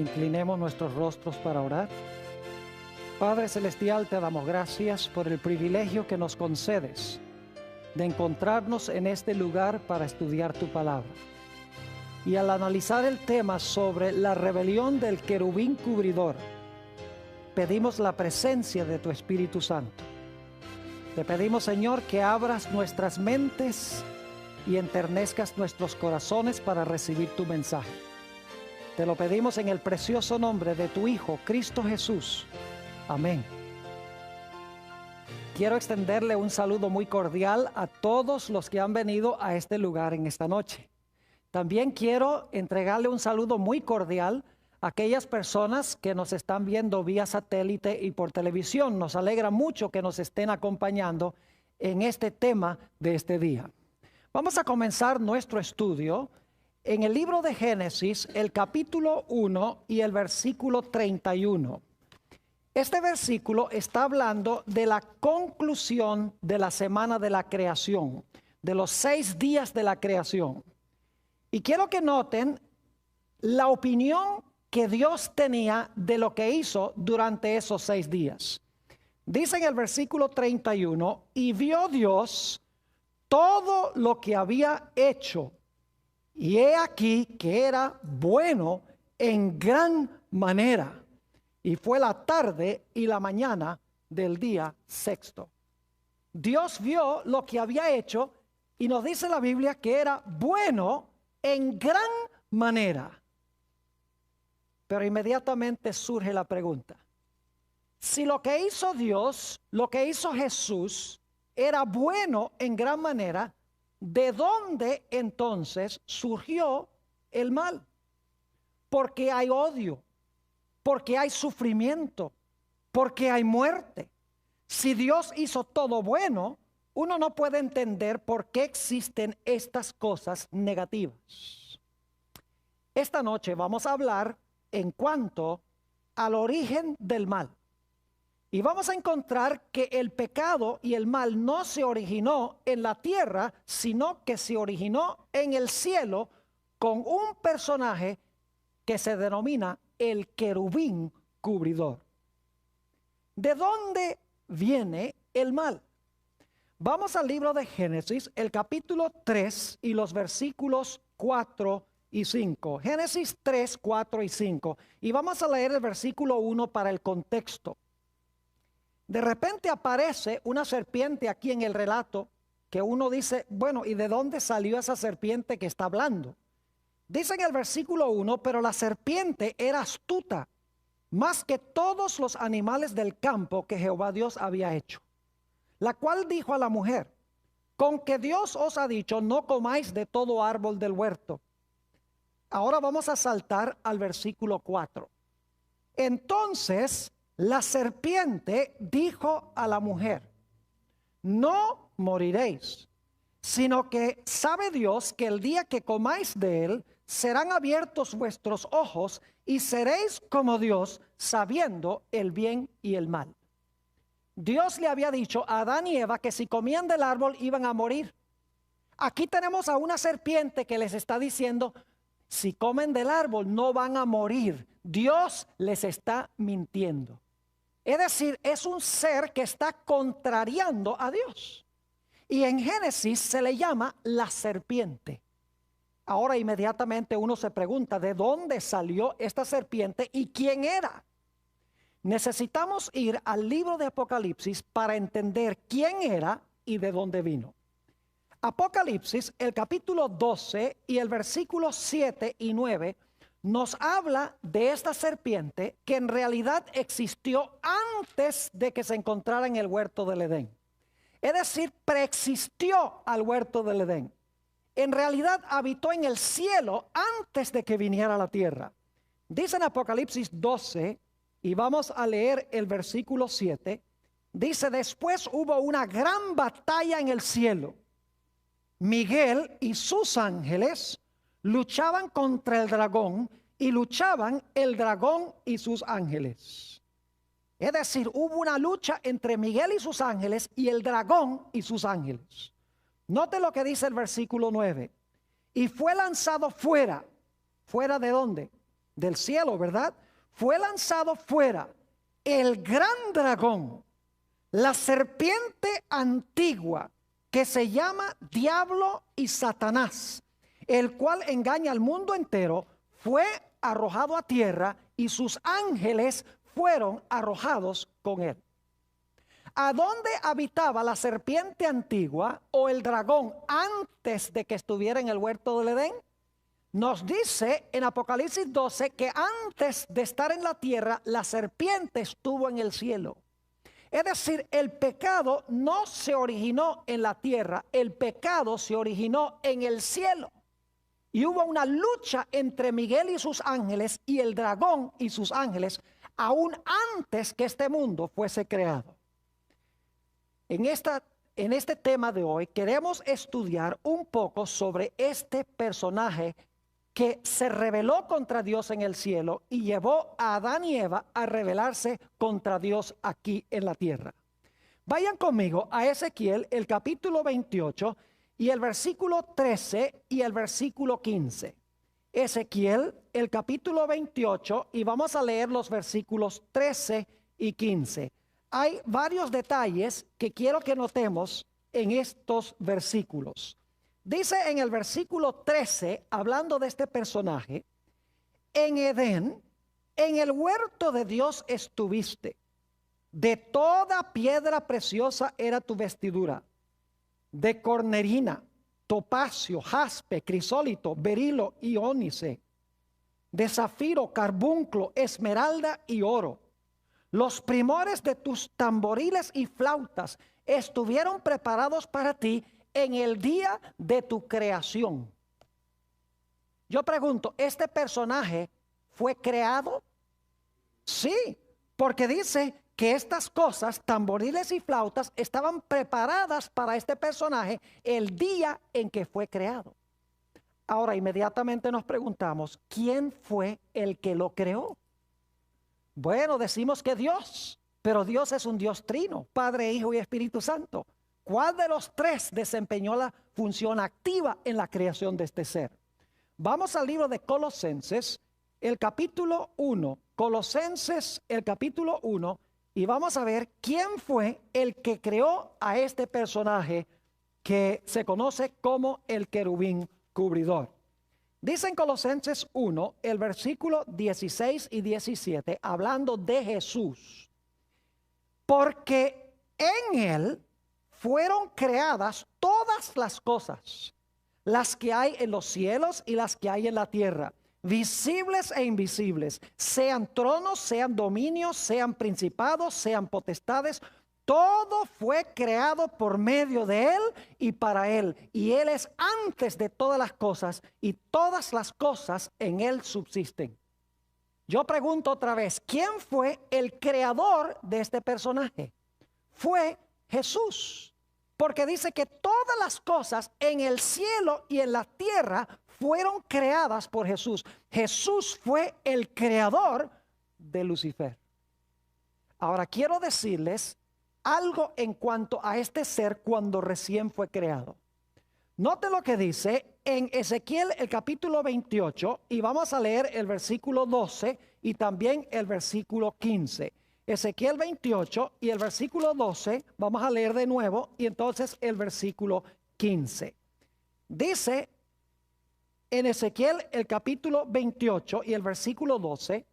Inclinemos nuestros rostros para orar. Padre Celestial, te damos gracias por el privilegio que nos concedes de encontrarnos en este lugar para estudiar tu palabra. Y al analizar el tema sobre la rebelión del querubín cubridor, pedimos la presencia de tu Espíritu Santo. Te pedimos, Señor, que abras nuestras mentes y enternezcas nuestros corazones para recibir tu mensaje. Te lo pedimos en el precioso nombre de tu Hijo, Cristo Jesús. Amén. Quiero extenderle un saludo muy cordial a todos los que han venido a este lugar en esta noche. También quiero entregarle un saludo muy cordial a aquellas personas que nos están viendo vía satélite y por televisión. Nos alegra mucho que nos estén acompañando en este tema de este día. Vamos a comenzar nuestro estudio en el libro de Génesis, el capítulo 1 y el versículo 31. Este versículo está hablando de la conclusión de la semana de la creación, de los 6 días de la creación. Y quiero que noten la opinión que Dios tenía de lo que hizo durante esos 6 días. Dice en el versículo 31, y vio Dios todo lo que había hecho, y he aquí que era bueno en gran manera. Y fue la tarde y la mañana del día sexto. Dios vio lo que había hecho y nos dice la Biblia que era bueno en gran manera. Pero inmediatamente surge la pregunta: si lo que hizo Dios, lo que hizo Jesús, era bueno en gran manera, ¿de dónde entonces surgió el mal? Porque hay odio, porque hay sufrimiento, porque hay muerte. Si Dios hizo todo bueno, uno no puede entender por qué existen estas cosas negativas. Esta noche vamos a hablar en cuanto al origen del mal. Y vamos a encontrar que el pecado y el mal no se originó en la tierra, sino que se originó en el cielo con un personaje que se denomina el querubín cubridor. ¿De dónde viene el mal? Vamos al libro de Génesis, el capítulo 3 y los versículos 4 y 5. Génesis 3, 4 y 5. Y vamos a leer el versículo 1 para el contexto. De repente aparece una serpiente aquí en el relato que uno dice, bueno, ¿y de dónde salió esa serpiente que está hablando? Dice en el versículo 1, pero la serpiente era astuta, más que todos los animales del campo que Jehová Dios había hecho. La cual dijo a la mujer, con que Dios os ha dicho, no comáis de todo árbol del huerto. Ahora vamos a saltar al versículo 4. Entonces la serpiente dijo a la mujer, no moriréis, sino que sabe Dios que el día que comáis de él, serán abiertos vuestros ojos y seréis como Dios, sabiendo el bien y el mal. Dios le había dicho a Adán y Eva que si comían del árbol iban a morir. Aquí tenemos a una serpiente que les está diciendo, si comen del árbol no van a morir. Dios les está mintiendo. Es decir, es un ser que está contrariando a Dios. Y en Génesis se le llama la serpiente. Ahora inmediatamente uno se pregunta, ¿de dónde salió esta serpiente y quién era? Necesitamos ir al libro de Apocalipsis para entender quién era y de dónde vino. Apocalipsis, el capítulo 12 y el versículo 7 y 9 nos habla de esta serpiente que en realidad existió antes de que se encontrara en el huerto del Edén. Es decir, preexistió al huerto del Edén. En realidad habitó en el cielo antes de que viniera a la tierra. Dice en Apocalipsis 12, y vamos a leer el versículo 7, dice, después hubo una gran batalla en el cielo. Miguel y sus ángeles luchaban contra el dragón y luchaban el dragón y sus ángeles. Es decir, hubo una lucha entre Miguel y sus ángeles y el dragón y sus ángeles. Note lo que dice el versículo 9. Y fue lanzado fuera. ¿Fuera de dónde? del cielo, ¿verdad? Fue lanzado fuera el gran dragón, la serpiente antigua, que se llama Diablo y Satanás, el cual engaña al mundo entero, fue arrojado a tierra y sus ángeles fueron arrojados con él. ¿A dónde habitaba la serpiente antigua o el dragón antes de que estuviera en el huerto del Edén? Nos dice en Apocalipsis 12 que antes de estar en la tierra, la serpiente estuvo en el cielo. Es decir, el pecado no se originó en la tierra, el pecado se originó en el cielo. Y hubo una lucha entre Miguel y sus ángeles y el dragón y sus ángeles, aún antes que este mundo fuese creado. En este tema de hoy queremos estudiar un poco sobre este personaje que se rebeló contra Dios en el cielo y llevó a Adán y Eva a rebelarse contra Dios aquí en la tierra. Vayan conmigo a Ezequiel, el capítulo 28 y el versículo 13 y el versículo 15. Ezequiel, el capítulo 28, y vamos a leer los versículos 13 y 15. Hay varios detalles que quiero que notemos en estos versículos. Dice en el versículo 13, hablando de este personaje: en Edén, en el huerto de Dios estuviste. De toda piedra preciosa era tu vestidura, de cornerina, topacio, jaspe, crisólito, berilo y ónice, de zafiro, carbunclo, esmeralda y oro. Los primores de tus tamboriles y flautas estuvieron preparados para ti en el día de tu creación. Yo pregunto, ¿este personaje fue creado? Sí, porque dice que estas cosas, tamboriles y flautas, estaban preparadas para este personaje el día en que fue creado. Ahora inmediatamente nos preguntamos, ¿quién fue el que lo creó? Bueno, decimos que Dios, pero Dios es un Dios trino, Padre, Hijo y Espíritu Santo. ¿Cuál de los tres desempeñó la función activa en la creación de este ser? Vamos al libro de Colosenses, el capítulo 1. Colosenses, el capítulo 1, y vamos a ver quién fue el que creó a este personaje que se conoce como el querubín cubridor. Dice en Colosenses 1, el versículo 16 y 17, hablando de Jesús: porque en él fueron creadas todas las cosas, las que hay en los cielos y las que hay en la tierra, visibles e invisibles, sean tronos, sean dominios, sean principados, sean potestades. Todo fue creado por medio de él y para él, y él es antes de todas las cosas, y todas las cosas en él subsisten. Yo pregunto otra vez, ¿quién fue el creador de este personaje? Fue Jesús. Porque dice que todas las cosas en el cielo y en la tierra fueron creadas por Jesús. Jesús fue el creador de Lucifer. Ahora quiero decirles algo en cuanto a este ser cuando recién fue creado. Note lo que dice en Ezequiel el capítulo 28 y vamos a leer el versículo 12 y también el versículo 15. Ezequiel 28 y el versículo 12, vamos a leer de nuevo, y entonces el versículo 15. Dice en Ezequiel el capítulo 28 y el versículo 12: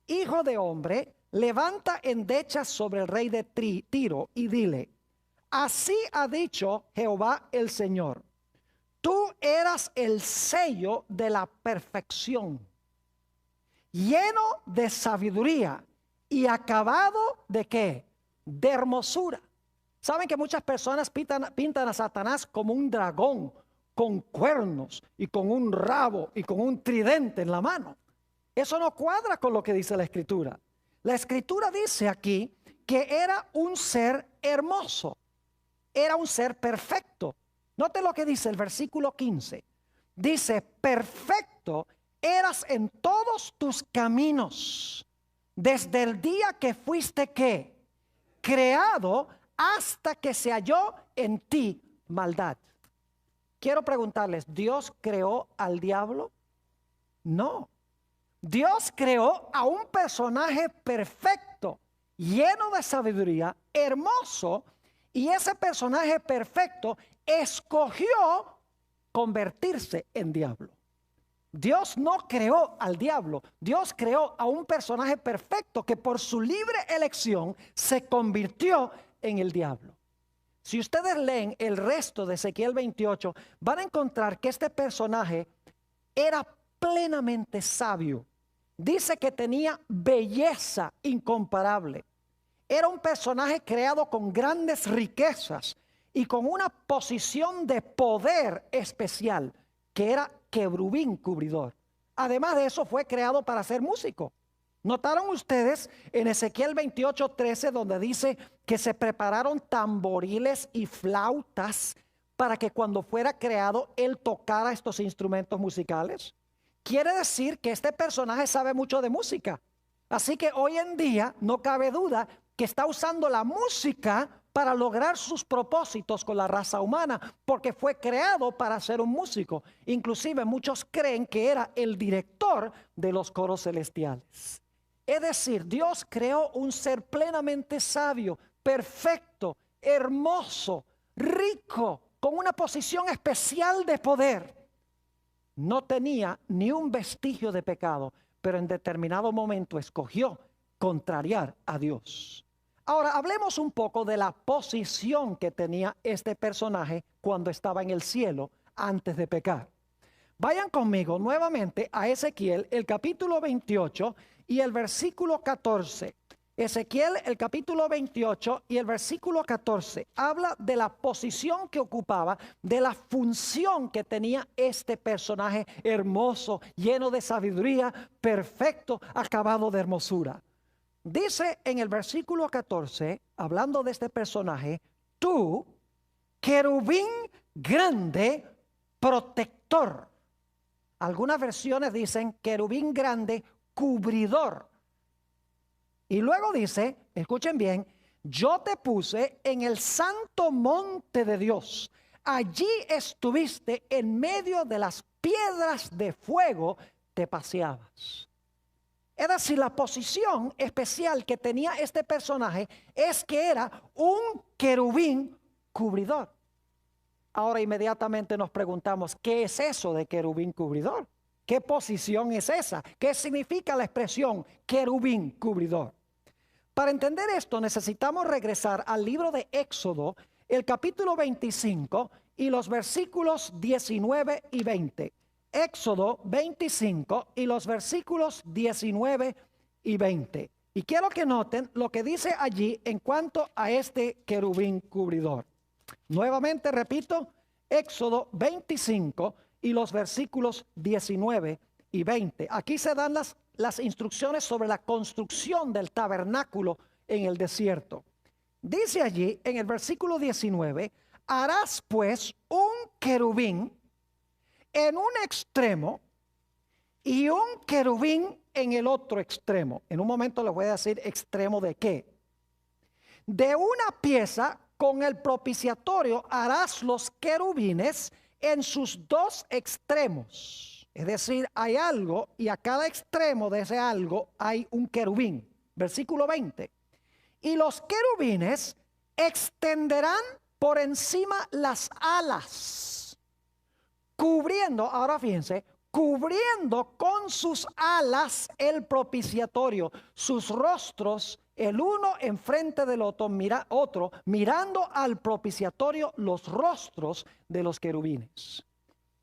hijo de hombre, levanta endechas sobre el rey de Tiro y dile: así ha dicho Jehová el Señor, tú eras el sello de la perfección, lleno de sabiduría y acabado de ¿qué? De hermosura. Saben que muchas personas pintan a Satanás como un dragón con cuernos y con un rabo y con un tridente en la mano. Eso no cuadra con lo que dice la Escritura. La Escritura dice aquí que era un ser hermoso, era un ser perfecto. Note lo que dice el versículo 15. Dice: perfecto eras en todos tus caminos, desde el día que fuiste ¿qué? Creado, hasta que se halló en ti maldad. Quiero preguntarles, ¿Dios creó al diablo? No. Dios creó a un personaje perfecto, lleno de sabiduría, hermoso, y ese personaje perfecto escogió convertirse en diablo. Dios no creó al diablo, Dios creó a un personaje perfecto que por su libre elección se convirtió en el diablo. Si ustedes leen el resto de Ezequiel 28, van a encontrar que este personaje era plenamente sabio. Dice que tenía belleza incomparable. Era un personaje creado con grandes riquezas y con una posición de poder especial, que era querubín cubridor. Además de eso, fue creado para ser músico. ¿Notaron ustedes en Ezequiel 28:13 donde dice que se prepararon tamboriles y flautas para que cuando fuera creado él tocara estos instrumentos musicales? Quiere decir que este personaje sabe mucho de música. Así que hoy en día no cabe duda que está usando la música para lograr sus propósitos con la raza humana, porque fue creado para ser un músico. Inclusive muchos creen que era el director de los coros celestiales. Es decir, Dios creó un ser plenamente sabio, perfecto, hermoso, rico, con una posición especial de poder. No tenía ni un vestigio de pecado, pero en determinado momento escogió contrariar a Dios. Ahora, hablemos un poco de la posición que tenía este personaje cuando estaba en el cielo antes de pecar. Vayan conmigo nuevamente a Ezequiel, el capítulo 28 y el versículo 14. Ezequiel, el capítulo 28 y el versículo 14, habla de la posición que ocupaba, de la función que tenía este personaje hermoso, lleno de sabiduría, perfecto, acabado de hermosura. Dice en el versículo 14, hablando de este personaje, tú, querubín grande, protector. Algunas versiones dicen querubín grande, cubridor. Y luego dice, escuchen bien, yo te puse en el santo monte de Dios. Allí estuviste en medio de las piedras de fuego, te paseabas. Es decir, la posición especial que tenía este personaje es que era un querubín cubridor. Ahora inmediatamente nos preguntamos, ¿qué es eso de querubín cubridor? ¿Qué posición es esa? ¿Qué significa la expresión querubín cubridor? Para entender esto necesitamos regresar al libro de Éxodo, el capítulo 25 y los versículos 19 y 20. Éxodo 25 y los versículos 19 y 20. Y quiero que noten lo que dice allí en cuanto a este querubín cubridor. Nuevamente repito, Éxodo 25 y los versículos 19 y 20. Aquí se dan las instrucciones sobre la construcción del tabernáculo en el desierto. Dice allí en el versículo 19, harás pues un querubín en un extremo y un querubín en el otro extremo. En un momento les voy a decir extremo de qué. De una pieza con el propiciatorio harás los querubines en sus dos extremos. Es decir, hay algo y a cada extremo de ese algo hay un querubín. Versículo 20. Y los querubines extenderán por encima las alas, cubriendo, ahora fíjense, cubriendo con sus alas el propiciatorio, sus rostros, el uno enfrente del otro, mirando al propiciatorio los rostros de los querubines.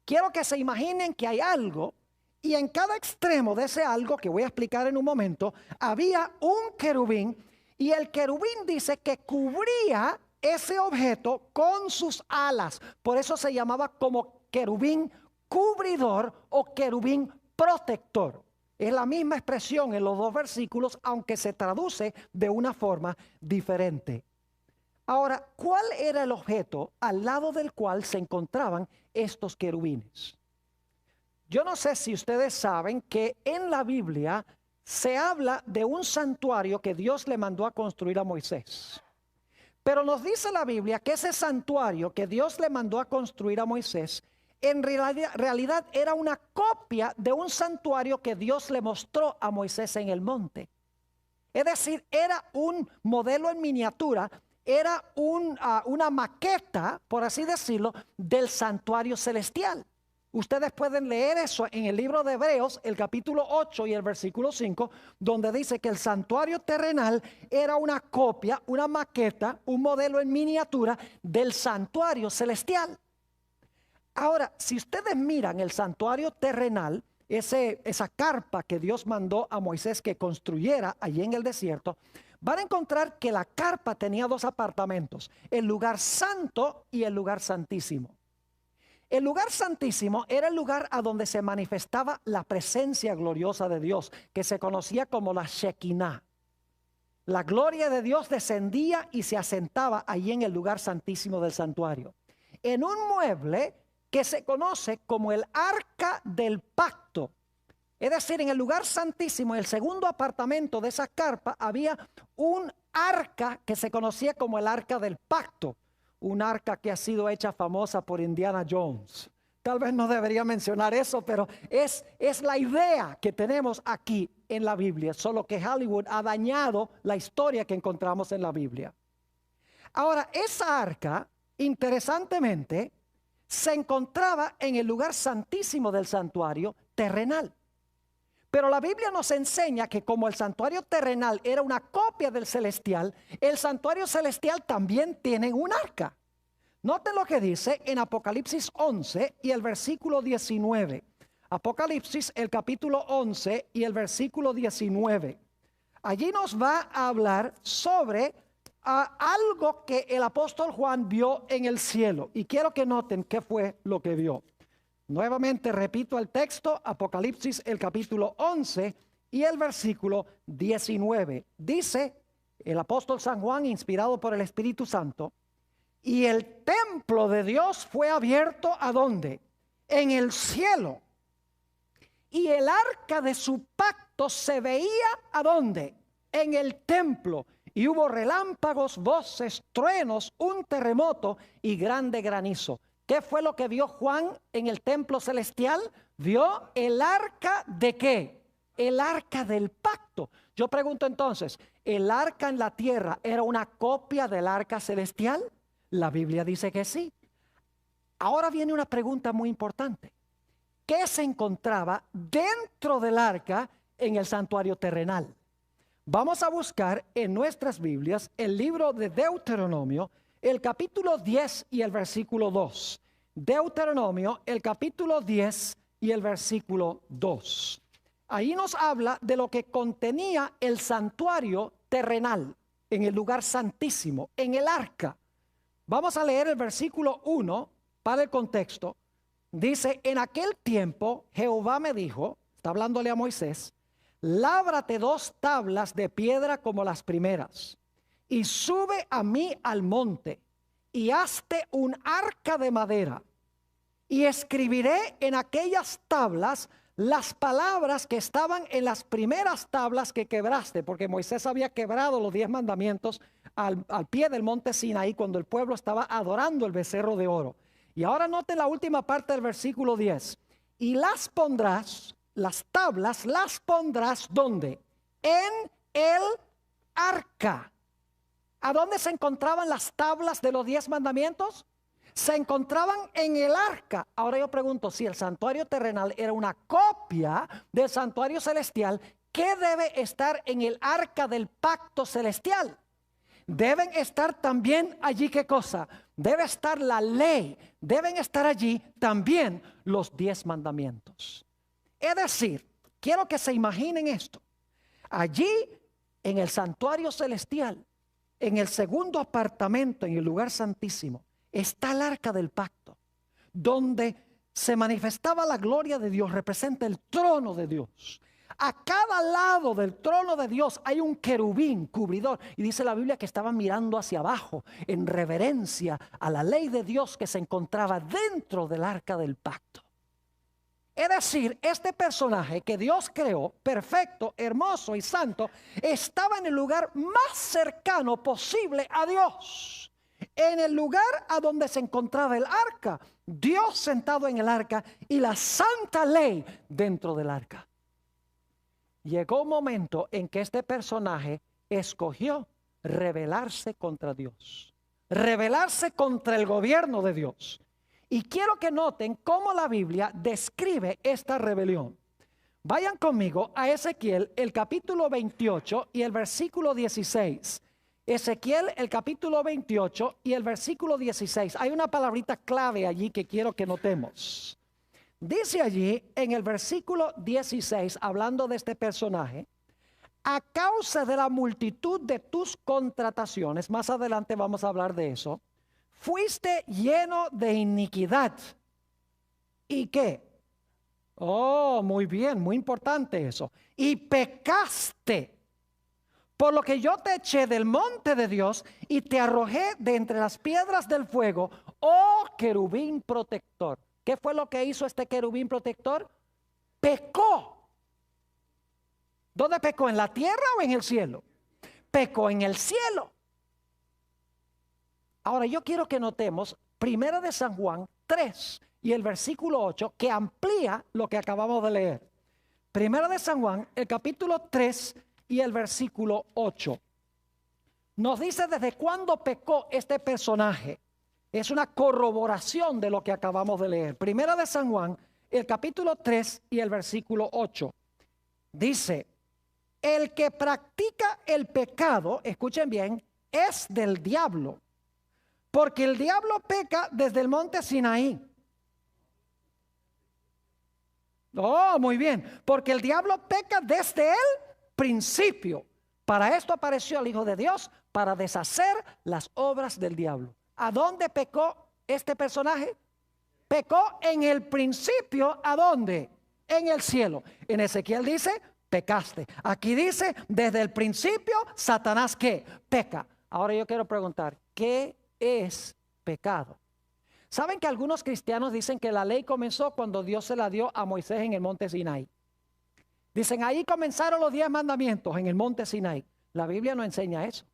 Quiero que se imaginen que hay algo y en cada extremo de ese algo, que voy a explicar en un momento, había un querubín y el querubín dice que cubría ese objeto con sus alas. Por eso se llamaba como querubín cubridor o querubín protector. Es la misma expresión en los dos versículos, aunque se traduce de una forma diferente. Ahora, ¿cuál era el objeto al lado del cual se encontraban estos querubines? Yo no sé si ustedes saben que en la Biblia se habla de un santuario que Dios le mandó a construir a Moisés. Pero nos dice la Biblia que ese santuario que Dios le mandó a construir a Moisés en realidad era una copia de un santuario que Dios le mostró a Moisés en el monte. Es decir, era un modelo en miniatura, era una maqueta, por así decirlo, del santuario celestial. Ustedes pueden leer eso en el libro de Hebreos, el capítulo 8 y el versículo 5, donde dice que el santuario terrenal era una copia, una maqueta, un modelo en miniatura del santuario celestial. Ahora, si ustedes miran el santuario terrenal, esa carpa que Dios mandó a Moisés que construyera allí en el desierto, van a encontrar que la carpa tenía dos apartamentos, el lugar santo y el lugar santísimo. El lugar santísimo era el lugar a donde se manifestaba la presencia gloriosa de Dios, que se conocía como la Shekinah. La gloria de Dios descendía y se asentaba allí en el lugar santísimo del santuario, en un mueble que se conoce como el arca del pacto. Es decir, en el lugar santísimo, en el segundo apartamento de esa carpa, había un arca que se conocía como el arca del pacto. Un arca que ha sido hecha famosa por Indiana Jones. Tal vez no debería mencionar eso, pero es la idea que tenemos aquí en la Biblia, solo que Hollywood ha dañado la historia que encontramos en la Biblia. Ahora, esa arca, interesantemente, se encontraba en el lugar santísimo del santuario terrenal. Pero la Biblia nos enseña que como el santuario terrenal era una copia del celestial, el santuario celestial también tiene un arca. Noten lo que dice en Apocalipsis 11 y el versículo 19. Apocalipsis, el capítulo 11 y el versículo 19. Allí nos va a hablar sobre algo que el apóstol Juan vio en el cielo. Y quiero que noten qué fue lo que vio. Nuevamente repito el texto, Apocalipsis el capítulo 11 y el versículo 19. Dice el apóstol San Juan, inspirado por el Espíritu Santo, y el templo de Dios fue abierto ¿a dónde? En el cielo. Y el arca de su pacto se veía ¿a dónde? En el templo. Y hubo relámpagos, voces, truenos, un terremoto y grande granizo. ¿Qué fue lo que vio Juan en el templo celestial? Vio el arca ¿de qué? El arca del pacto. Yo pregunto entonces, ¿el arca en la tierra era una copia del arca celestial? La Biblia dice que sí. Ahora viene una pregunta muy importante. ¿Qué se encontraba dentro del arca en el santuario terrenal? Vamos a buscar en nuestras Biblias el libro de Deuteronomio, el capítulo 10 y el versículo 2. Deuteronomio, el capítulo 10 y el versículo 2. Ahí nos habla de lo que contenía el santuario terrenal, en el lugar santísimo, en el arca. Vamos a leer el versículo 1 para el contexto. Dice, en aquel tiempo Jehová me dijo, está hablándole a Moisés, lábrate 2 tablas de piedra como las primeras, y sube a mí al monte, y hazte un arca de madera, y escribiré en aquellas tablas las palabras que estaban en las primeras tablas que quebraste, porque Moisés había quebrado los 10 mandamientos al pie del monte Sinaí cuando el pueblo estaba adorando el becerro de oro. Y ahora note la última parte del versículo 10. Y las pondrás, las tablas las pondrás, ¿dónde? En el arca. ¿A dónde se encontraban las tablas de los 10 mandamientos? Se encontraban en el arca. Ahora yo pregunto, si el santuario terrenal era una copia del santuario celestial, ¿qué debe estar en el arca del pacto celestial? Deben estar también allí, ¿qué cosa? Debe estar la ley, deben estar allí también los 10 mandamientos. Es decir, quiero que se imaginen esto. Allí en el santuario celestial, en el segundo apartamento, en el lugar santísimo, está el arca del pacto, donde se manifestaba la gloria de Dios, representa el trono de Dios. A cada lado del trono de Dios hay un querubín cubridor. Y dice la Biblia que estaban mirando hacia abajo en reverencia a la ley de Dios que se encontraba dentro del arca del pacto. Es decir, este personaje que Dios creó, perfecto, hermoso y santo, estaba en el lugar más cercano posible a Dios. en el lugar a donde se encontraba el arca, Dios sentado en el arca y la santa ley dentro del arca. Llegó un momento en que este personaje escogió rebelarse contra Dios, rebelarse contra el gobierno de Dios. Y quiero que noten cómo la Biblia describe esta rebelión. Vayan conmigo a Ezequiel, el capítulo 28 y el versículo 16. Ezequiel, el capítulo 28 y el versículo 16. Hay una palabrita clave allí que quiero que notemos. Dice allí en el versículo 16, hablando de este personaje: a causa de la multitud de tus contrataciones, más adelante vamos a hablar de eso, fuiste lleno de iniquidad. ¿Y qué? Oh, muy bien, muy importante eso. Y pecaste, por lo que yo te eché del monte de Dios y te arrojé de entre las piedras del fuego, oh querubín protector. ¿Qué fue lo que hizo este querubín protector? Pecó. ¿Dónde pecó? ¿En la tierra o en el cielo? Pecó en el cielo. Ahora yo quiero que notemos Primera de San Juan 3 y el versículo 8, que amplía lo que acabamos de leer. Primera de San Juan, el capítulo 3 y el versículo 8. Nos dice desde cuándo pecó este personaje. Es una corroboración de lo que acabamos de leer. Primera de San Juan, el capítulo 3 y el versículo 8. Dice: el que practica el pecado, escuchen bien, es del diablo, porque el diablo peca desde el monte Sinaí. Oh, muy bien, porque el diablo peca desde el principio. Para esto apareció el Hijo de Dios, para deshacer las obras del diablo. ¿A dónde pecó este personaje? Pecó en el principio. ¿A dónde? En el cielo. En Ezequiel dice: pecaste. Aquí dice: desde el principio Satanás ¿qué? Peca. Ahora yo quiero preguntar, ¿qué es pecado? ¿Saben que algunos cristianos dicen que la ley comenzó cuando Dios se la dio a Moisés en el monte Sinaí? Dicen, ahí comenzaron los 10 mandamientos en el monte Sinaí. La Biblia no enseña eso.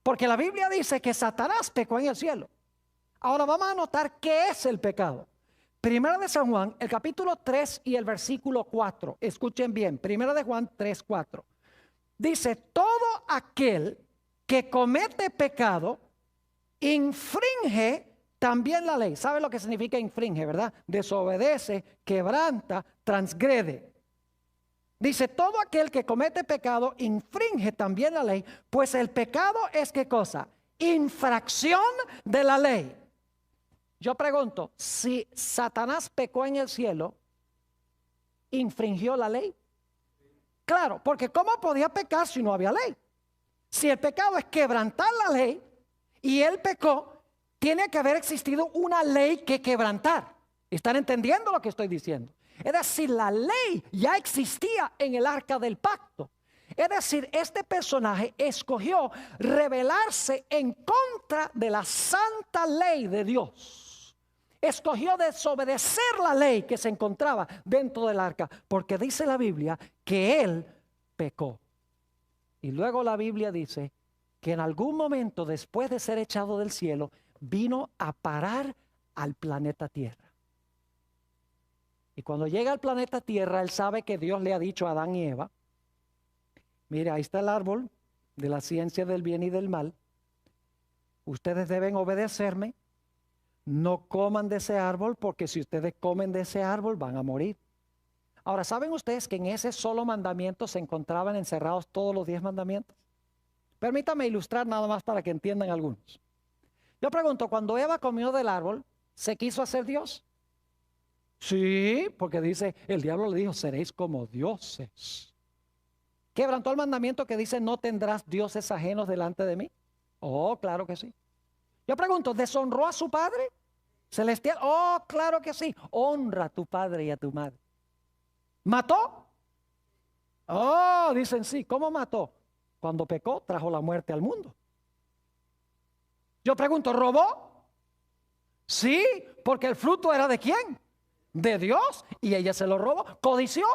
Porque la Biblia dice que Satanás pecó en el cielo. Ahora vamos a notar qué es el pecado. Primera de San Juan, el capítulo 3 y el versículo 4. Escuchen bien, Primera de Juan 3, 4. Dice: todo aquel que comete pecado infringe también la ley. ¿Sabe lo que significa infringe, verdad? Desobedece, quebranta, transgrede. Dice: todo aquel que comete pecado infringe también la ley, pues el pecado es ¿qué cosa? Infracción de la ley. Yo pregunto, si Satanás pecó en el cielo, ¿infringió la ley? Claro, porque ¿cómo podía pecar si no había ley? Si el pecado es quebrantar la ley y él pecó, tiene que haber existido una ley que quebrantar. ¿Están entendiendo lo que estoy diciendo? Es decir, la ley ya existía en el arca del pacto. Es decir, este personaje escogió rebelarse en contra de la santa ley de Dios. Escogió desobedecer la ley que se encontraba dentro del arca, porque dice la Biblia que él pecó. Y luego la Biblia dice que en algún momento, después de ser echado del cielo, vino a parar al planeta Tierra. Y cuando llega al planeta Tierra, él sabe que Dios le ha dicho a Adán y Eva: mire, ahí está el árbol de la ciencia del bien y del mal. Ustedes deben obedecerme. No coman de ese árbol, porque si ustedes comen de ese árbol van a morir. Ahora, ¿saben ustedes que en ese solo mandamiento se encontraban encerrados todos los 10 mandamientos? Permítame ilustrar nada más para que entiendan algunos. Yo pregunto, cuando Eva comió del árbol, ¿se quiso hacer Dios? Sí, porque dice, el diablo le dijo: seréis como dioses. ¿Quebrantó el mandamiento que dice: no tendrás dioses ajenos delante de mí? Oh, claro que sí. Yo pregunto, ¿deshonró a su padre celestial? Oh, claro que sí. Honra a tu padre y a tu madre. ¿Mató? Oh, dicen sí. ¿Cómo mató? Cuando pecó, trajo la muerte al mundo. Yo pregunto, ¿robó? Sí, porque el fruto era ¿de quién? De Dios, y ella se lo robó. ¿Codició?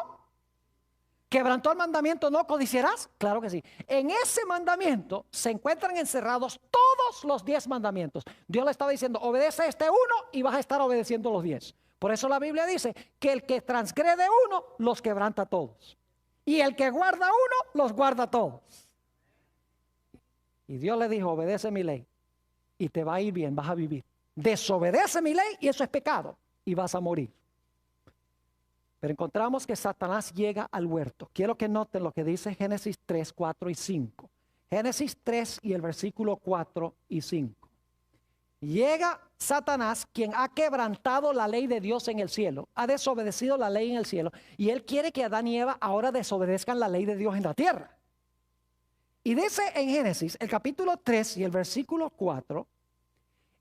¿Quebrantó el mandamiento: no codiciarás? Claro que sí. En ese mandamiento se encuentran encerrados todos todos los 10 mandamientos. Dios le estaba diciendo, obedece este uno y vas a estar obedeciendo los 10. Por eso la Biblia dice que el que transgrede uno, los quebranta todos. Y el que guarda uno, los guarda todos. Y Dios le dijo, obedece mi ley y te va a ir bien, vas a vivir. Desobedece mi ley y eso es pecado y vas a morir. Pero encontramos que Satanás llega al huerto. Quiero que noten lo que dice Génesis 3, 4 y 5. Génesis 3 y el versículo 4 y 5. Llega Satanás, quien ha quebrantado la ley de Dios en el cielo, ha desobedecido la ley en el cielo, y él quiere que Adán y Eva ahora desobedezcan la ley de Dios en la tierra. Y dice en Génesis, el capítulo 3 y el versículo 4,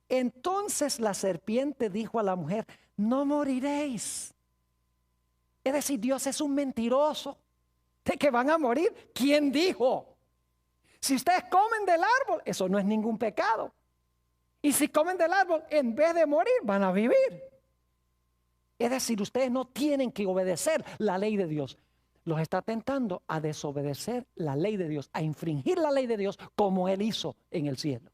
entonces la serpiente dijo a la mujer, no moriréis. Es decir, Dios es un mentiroso de que van a morir. ¿Quién dijo? Si ustedes comen del árbol, eso no es ningún pecado. Y si comen del árbol, en vez de morir, van a vivir. Es decir, ustedes no tienen que obedecer la ley de Dios. Los está tentando a desobedecer la ley de Dios, a infringir la ley de Dios como Él hizo en el cielo.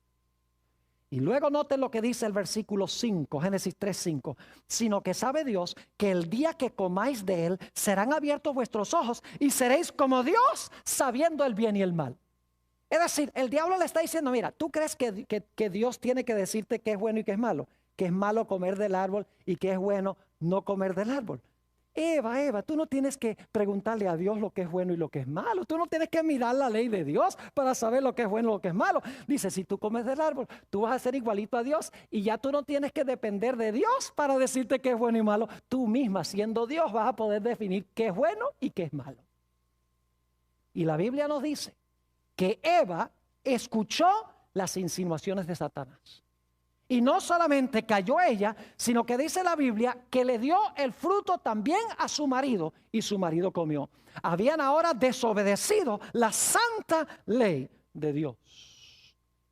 Y luego noten lo que dice el versículo 5, Génesis 3, 5. Sino que sabe Dios que el día que comáis de él, serán abiertos vuestros ojos y seréis como Dios, sabiendo el bien y el mal. Es decir, el diablo le está diciendo, mira, ¿tú crees que Dios tiene que decirte qué es bueno y qué es malo? Que es malo comer del árbol y que es bueno no comer del árbol. Eva, tú no tienes que preguntarle a Dios lo que es bueno y lo que es malo. Tú no tienes que mirar la ley de Dios para saber lo que es bueno y lo que es malo. Dice, si tú comes del árbol, tú vas a ser igualito a Dios y ya tú no tienes que depender de Dios para decirte qué es bueno y malo. Tú misma, siendo Dios, vas a poder definir qué es bueno y qué es malo. Y la Biblia nos dice que Eva escuchó las insinuaciones de Satanás. Y no solamente cayó ella, sino que dice la Biblia que le dio el fruto también a su marido y su marido comió. Habían ahora desobedecido la santa ley de Dios.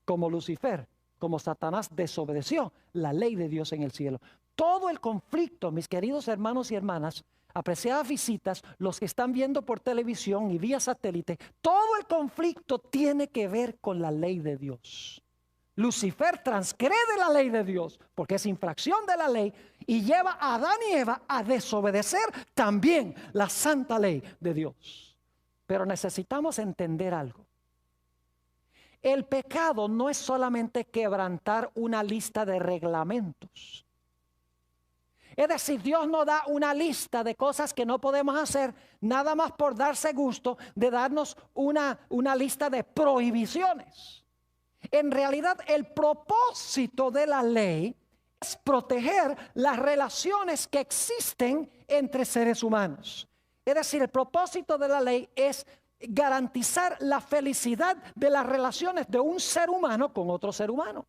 Como Lucifer, como Satanás desobedeció la ley de Dios en el cielo. Todo el conflicto, mis queridos hermanos y hermanas, apreciadas visitas, los que están viendo por televisión y vía satélite, todo el conflicto tiene que ver con la ley de Dios. Lucifer transgrede la ley de Dios porque es infracción de la ley y lleva a Adán y Eva a desobedecer también la santa ley de Dios. Pero necesitamos entender algo. El pecado no es solamente quebrantar una lista de reglamentos. Es decir, Dios no da una lista de cosas que no podemos hacer nada más por darse gusto de darnos una lista de prohibiciones. En realidad, el propósito de la ley es proteger las relaciones que existen entre seres humanos. Es decir, el propósito de la ley es garantizar la felicidad de las relaciones de un ser humano con otro ser humano.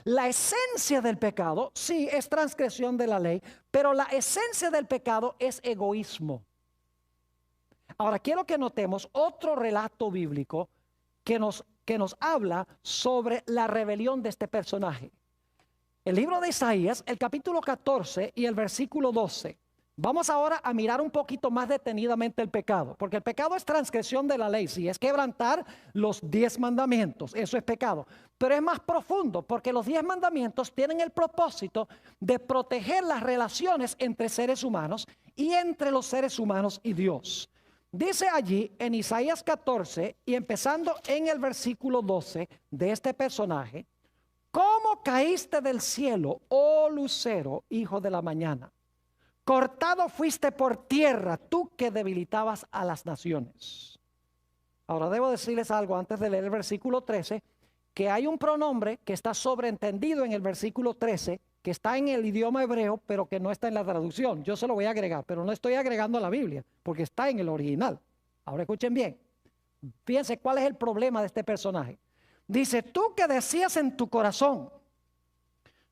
La esencia del pecado, sí, es transgresión de la ley, pero la esencia del pecado es egoísmo. Ahora, quiero que notemos otro relato bíblico que nos habla sobre la rebelión de este personaje. El libro de Isaías, el capítulo 14 y el versículo 12. Vamos ahora a mirar un poquito más detenidamente el pecado, porque el pecado es transgresión de la ley, sí, es quebrantar los 10 mandamientos, eso es pecado. Pero es más profundo, porque los 10 mandamientos tienen el propósito de proteger las relaciones entre seres humanos y entre los seres humanos y Dios. Dice allí en Isaías 14 y empezando en el versículo 12 de este personaje, ¿cómo caíste del cielo, oh lucero, hijo de la mañana? Cortado fuiste por tierra, tú que debilitabas a las naciones. Ahora debo decirles algo antes de leer el versículo 13, que hay un pronombre que está sobreentendido en el versículo 13, que está en el idioma hebreo, pero que no está en la traducción. Yo se lo voy a agregar, pero no estoy agregando a la Biblia, porque está en el original. Ahora escuchen bien. Fíjense cuál es el problema de este personaje. Dice, tú que decías en tu corazón,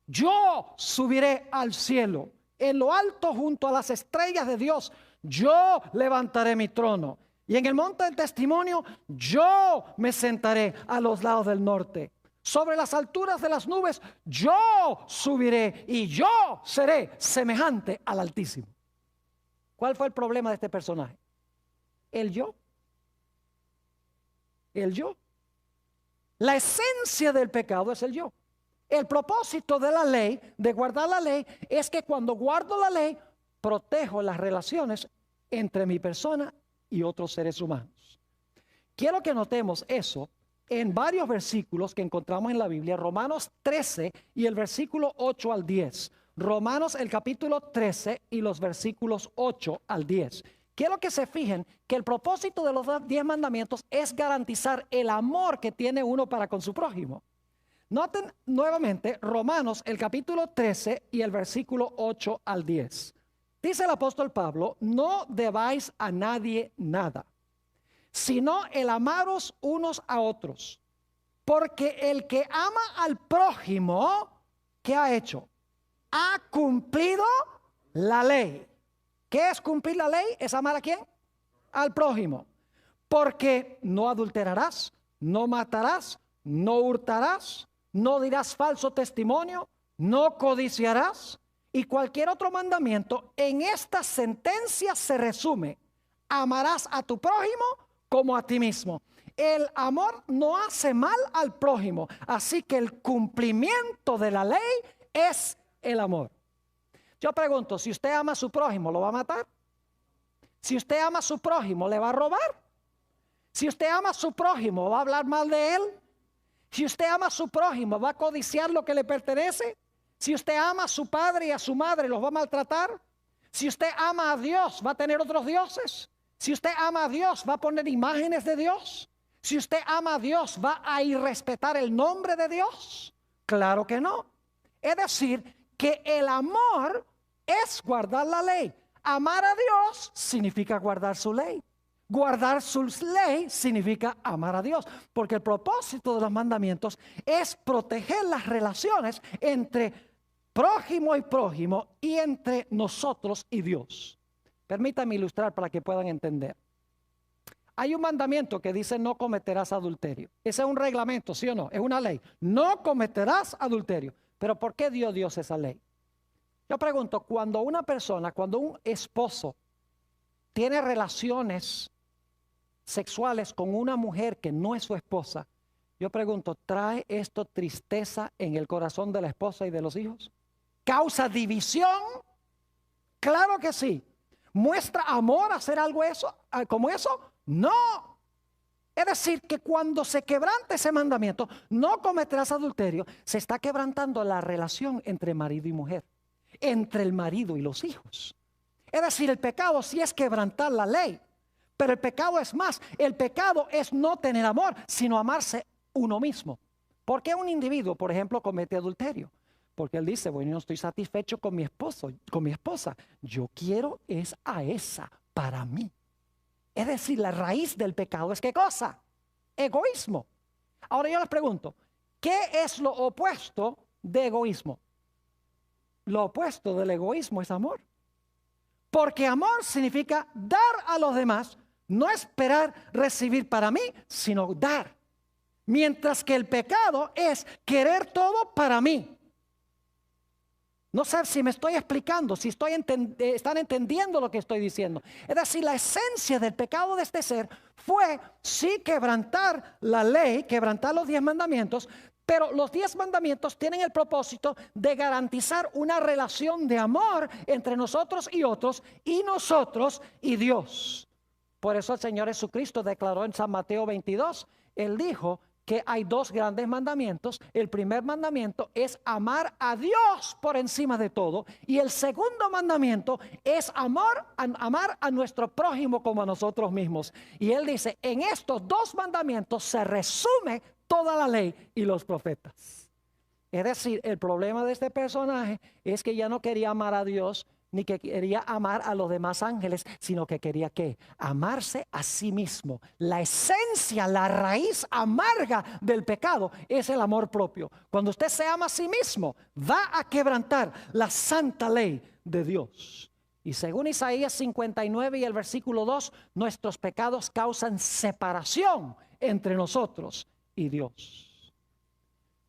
yo subiré al cielo, en lo alto junto a las estrellas de Dios, yo levantaré mi trono. Y en el monte del testimonio, yo me sentaré a los lados del norte. Sobre las alturas de las nubes, yo subiré y yo seré semejante al Altísimo. ¿Cuál fue el problema de este personaje? El yo. El yo. La esencia del pecado es el yo. El propósito de la ley, de guardar la ley, es que cuando guardo la ley, protejo las relaciones entre mi persona y otros seres humanos. Quiero que notemos eso en varios versículos que encontramos en la Biblia, Romanos 13 y el versículo 8 al 10. Romanos el capítulo 13 y los versículos 8 al 10. Quiero que se fijen que el propósito de los 10 mandamientos es garantizar el amor que tiene uno para con su prójimo. Noten nuevamente Romanos el capítulo 13 y el versículo 8 al 10. Dice el apóstol Pablo, no debáis a nadie nada, sino el amaros unos a otros. Porque el que ama al prójimo, ¿qué ha hecho? Ha cumplido la ley. ¿Qué es cumplir la ley? ¿Es amar a quién? Al prójimo. Porque no adulterarás, no matarás, no hurtarás, no dirás falso testimonio, no codiciarás. Y cualquier otro mandamiento en esta sentencia se resume: amarás a tu prójimo como a ti mismo. El amor no hace mal al prójimo, así que el cumplimiento de la ley es el amor. Yo pregunto, si usted ama a su prójimo, ¿lo va a matar? Si usted ama a su prójimo, ¿le va a robar? Si usted ama a su prójimo, ¿va a hablar mal de él? Si usted ama a su prójimo, ¿va a codiciar lo que le pertenece? Si usted ama a su padre y a su madre, ¿los va a maltratar? Si usted ama a Dios, ¿va a tener otros dioses? Si usted ama a Dios, ¿va a poner imágenes de Dios? Si usted ama a Dios, ¿va a irrespetar el nombre de Dios? Claro que no. Es decir, que el amor es guardar la ley. Amar a Dios significa guardar su ley. Guardar su ley significa amar a Dios, porque el propósito de los mandamientos es proteger las relaciones entre prójimo y prójimo y entre nosotros y Dios. Permítanme ilustrar para que puedan entender. Hay un mandamiento que dice no cometerás adulterio. Ese es un reglamento, ¿sí o no? Es una ley. No cometerás adulterio. Pero ¿por qué dio Dios esa ley? Yo pregunto, cuando una persona, cuando un esposo tiene relaciones sexuales con una mujer que no es su esposa, yo pregunto, ¿trae esto tristeza en el corazón de la esposa y de los hijos? ¿Causa división? Claro que sí. ¿Muestra amor hacer algo como eso? No. Es decir, que cuando se quebranta ese mandamiento, no cometerás adulterio, se está quebrantando la relación entre marido y mujer, entre el marido y los hijos. Es decir, el pecado sí es quebrantar la ley, pero el pecado es más. El pecado es no tener amor, sino amarse uno mismo. ¿Por qué un individuo, por ejemplo, comete adulterio? Porque él dice, bueno, no estoy satisfecho con mi esposo, con mi esposa. Yo quiero es a esa para mí. Es decir, la raíz del pecado es ¿qué cosa? Egoísmo. Ahora yo les pregunto, ¿qué es lo opuesto de egoísmo? Lo opuesto del egoísmo es amor. Porque amor significa dar a los demás, no esperar recibir para mí, sino dar. Mientras que el pecado es querer todo para mí. No sé si me estoy explicando, si están entendiendo lo que estoy diciendo. Es decir, la esencia del pecado de este ser fue sí quebrantar la ley, quebrantar los 10 mandamientos, pero los 10 mandamientos tienen el propósito de garantizar una relación de amor entre nosotros y otros, y nosotros y Dios. Por eso el Señor Jesucristo declaró en San Mateo 22, Él dijo que hay 2 grandes mandamientos. El primer mandamiento es amar a Dios por encima de todo. Y el segundo mandamiento es amar a nuestro prójimo como a nosotros mismos. Y Él dice, en estos 2 mandamientos se resume toda la ley y los profetas. Es decir, el problema de este personaje es que ya no quería amar a Dios, ni que quería amar a los demás ángeles, sino que quería ¿qué? Amarse a sí mismo. La esencia, la raíz amarga del pecado es el amor propio. Cuando usted se ama a sí mismo, va a quebrantar la santa ley de Dios. Y según Isaías 59 y el versículo 2, nuestros pecados causan separación entre nosotros y Dios.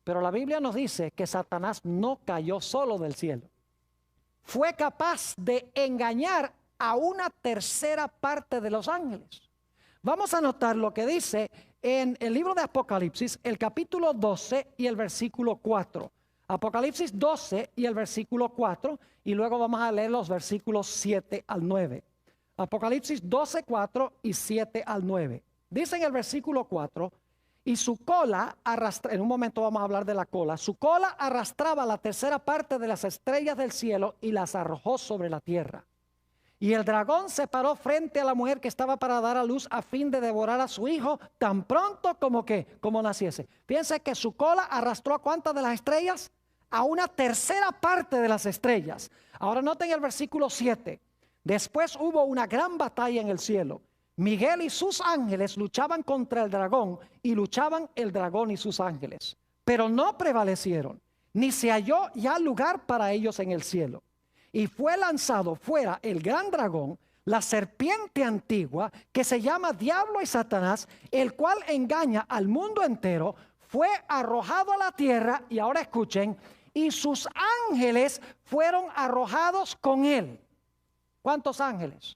Pero la Biblia nos dice que Satanás no cayó solo del cielo. Fue capaz de engañar a una tercera parte de los ángeles. Vamos a notar lo que dice en el libro de Apocalipsis, el capítulo 12 y el versículo 4. Apocalipsis 12 y el versículo 4, y luego vamos a leer los versículos 7 al 9. Apocalipsis 12, 4 y 7 al 9. Dice en el versículo 4, y su cola arrastra, en un momento vamos a hablar de la cola, su cola arrastraba la tercera parte de las estrellas del cielo y las arrojó sobre la tierra. Y el dragón se paró frente a la mujer que estaba para dar a luz a fin de devorar a su hijo tan pronto como naciese. Piensa que su cola arrastró a ¿cuántas de las estrellas? A una tercera parte de las estrellas. Ahora noten el versículo 7. Después hubo una gran batalla en el cielo. Miguel y sus ángeles luchaban contra el dragón, y luchaban el dragón y sus ángeles. Pero no prevalecieron, ni se halló ya lugar para ellos en el cielo. Y fue lanzado fuera el gran dragón, la serpiente antigua, que se llama Diablo y Satanás, el cual engaña al mundo entero. Fue arrojado a la tierra, y ahora escuchen, y sus ángeles fueron arrojados con él. ¿Cuántos ángeles?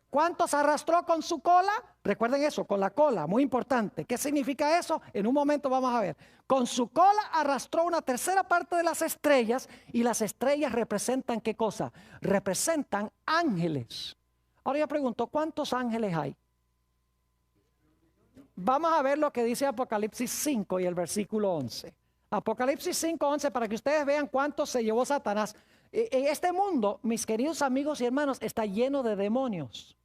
¿Cuántos arrastró con su cola? Recuerden eso, con la cola, muy importante. ¿Qué significa eso? En un momento vamos a ver. Con su cola arrastró una tercera parte de las estrellas, y las estrellas representan ¿qué cosa? Representan ángeles. Ahora yo pregunto, ¿cuántos ángeles hay? Vamos a ver lo que dice Apocalipsis 5 y el versículo 11. Apocalipsis 5, 11, para que ustedes vean cuántos se llevó Satanás. En este mundo, mis queridos amigos y hermanos, está lleno de demonios.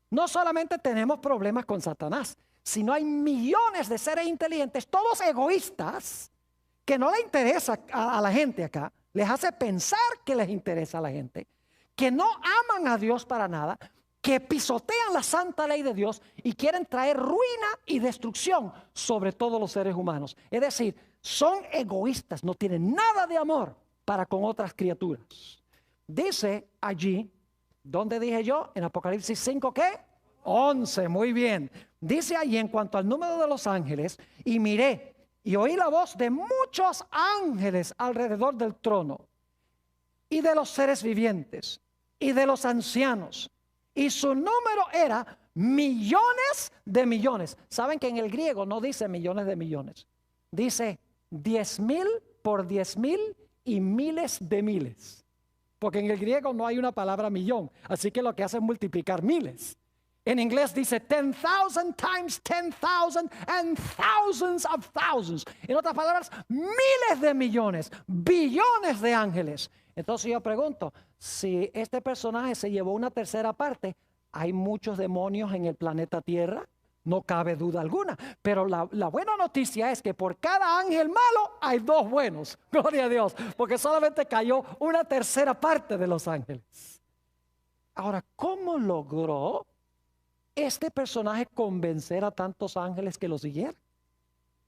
No solamente tenemos problemas con Satanás, sino hay millones de seres inteligentes, todos egoístas, que no le interesa a la gente acá, les hace pensar que les interesa a la gente, que no aman a Dios para nada, que pisotean la santa ley de Dios y quieren traer ruina y destrucción sobre todos los seres humanos. Es decir, son egoístas, no tienen nada de amor para con otras criaturas. Dice allí, ¿dónde dije yo? En Apocalipsis 5, ¿qué? 11, muy bien. Dice allí en cuanto al número de los ángeles, y miré y oí la voz de muchos ángeles alrededor del trono, y de los seres vivientes, y de los ancianos, y su número era millones de millones. ¿Saben que en el griego no dice millones de millones? Dice 10,000 por 10,000 y miles de miles. Porque en el griego no hay una palabra millón, así que lo que hace es multiplicar miles. En inglés dice 10,000 times 10,000 and thousands of thousands. En otras palabras, miles de millones, billones de ángeles. Entonces yo pregunto, si este personaje se llevó una tercera parte, ¿hay muchos demonios en el planeta Tierra? No cabe duda alguna. Pero la buena noticia es que por cada ángel malo hay dos buenos. Gloria a Dios. Porque solamente cayó una tercera parte de los ángeles. Ahora, ¿cómo logró este personaje convencer a tantos ángeles que lo siguieran?